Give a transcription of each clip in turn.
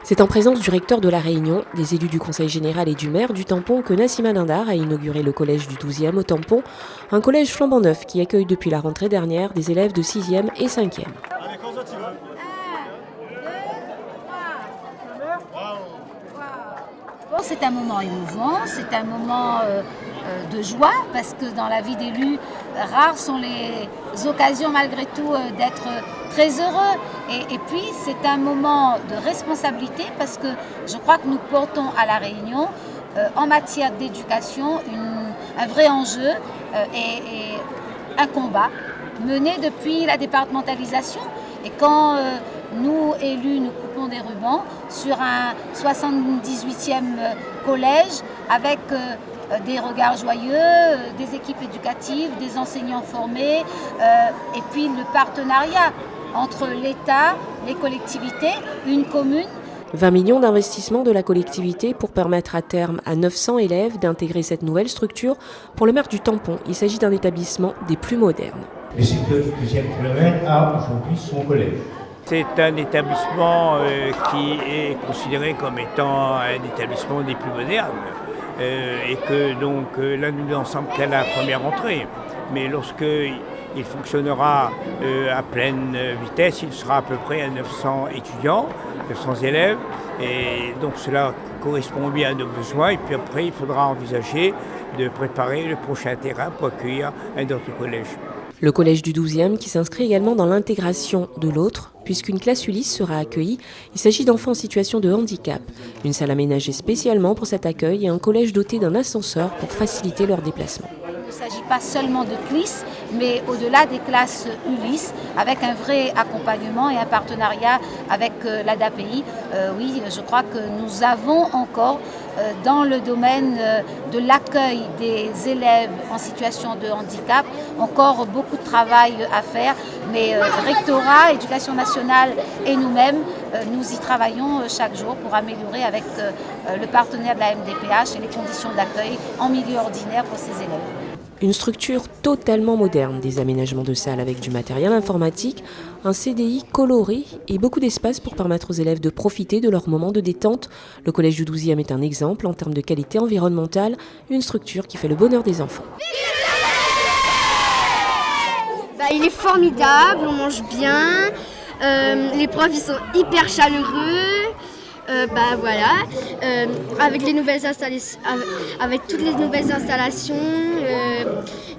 C'est en présence du recteur de La Réunion, des élus du Conseil général et du maire du Tampon que Nassima Dindar a inauguré le collège du 12e au Tampon, un collège flambant neuf qui accueille depuis la rentrée dernière des élèves de 6e et 5e. C'est un moment émouvant, c'est un moment de joie parce que dans la vie d'élu, rares sont les occasions malgré tout d'être très heureux. Et puis c'est un moment de responsabilité parce que je crois que nous portons à La Réunion en matière d'éducation un vrai enjeu et un combat mené depuis la départementalisation. Et quand nous, élus, nous coupons des rubans sur un 78e collège avec des regards joyeux, des équipes éducatives, des enseignants formés et puis le partenariat entre l'État, les collectivités, une commune. 20 millions d'investissements de la collectivité pour permettre à terme à 900 élèves d'intégrer cette nouvelle structure. Pour le maire du Tampon, il s'agit d'un établissement des plus modernes. Le cycle du 12e kilomètre a aujourd'hui son collège. C'est un établissement qui est considéré comme étant un établissement des plus modernes et que donc là nous n'en sommes qu'à la première entrée. Mais lorsque il fonctionnera à pleine vitesse, il sera à peu près à 900 étudiants, 900 élèves, et donc cela correspond bien à nos besoins. Et puis après, il faudra envisager de préparer le prochain terrain pour accueillir un autre collège. Le collège du 12e qui s'inscrit également dans l'intégration de l'autre, puisqu'une classe Ulysse sera accueillie. Il s'agit d'enfants en situation de handicap. Une salle aménagée spécialement pour cet accueil et un collège doté d'un ascenseur pour faciliter leur déplacement. Il ne s'agit pas seulement de CLIS, mais au-delà des classes Ulysse, avec un vrai accompagnement et un partenariat avec l'ADAPI. Oui, je crois que nous avons encore, dans le domaine de l'accueil des élèves en situation de handicap, encore beaucoup de travail à faire. Mais rectorat, éducation nationale et nous-mêmes, nous y travaillons chaque jour pour améliorer avec le partenaire de la MDPH et les conditions d'accueil en milieu ordinaire pour ces élèves. Une structure totalement moderne, des aménagements de salles avec du matériel informatique, un CDI coloré et beaucoup d'espace pour permettre aux élèves de profiter de leur moment de détente. Le collège du 12e est un exemple en termes de qualité environnementale, une structure qui fait le bonheur des enfants. Il est formidable, on mange bien, les profs ils sont hyper chaleureux. Voilà, avec les nouvelles installations, avec toutes les nouvelles installations,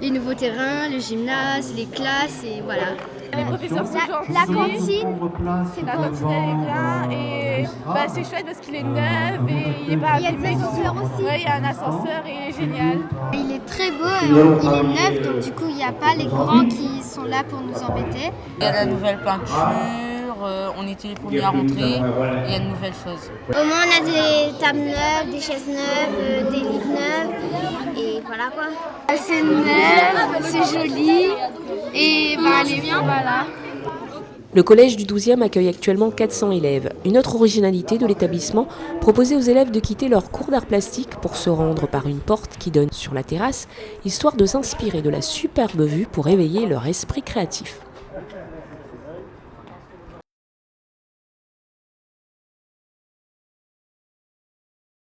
les nouveaux terrains, le gymnase, les classes et voilà. Les professeurs sont gentils. La cantine, La cantine elle est bien et c'est chouette parce qu'il est neuf et il est pas abîmé. Il y a des ascenseurs aussi. Ouais, il y a un ascenseur et il est génial. Il est très beau, et il est neuf donc du coup il n'y a pas les grands qui sont là pour nous embêter. Il y a la nouvelle peinture. On était les premiers à rentrer, il y a de nouvelles choses. Au moins on a des tables neuves, des chaises neuves, des livres neufs et voilà quoi. C'est neuf, c'est joli et elle est bien, voilà. Le collège du 12e accueille actuellement 400 élèves. Une autre originalité de l'établissement, proposer aux élèves de quitter leur cours d'art plastique pour se rendre par une porte qui donne sur la terrasse, histoire de s'inspirer de la superbe vue pour éveiller leur esprit créatif.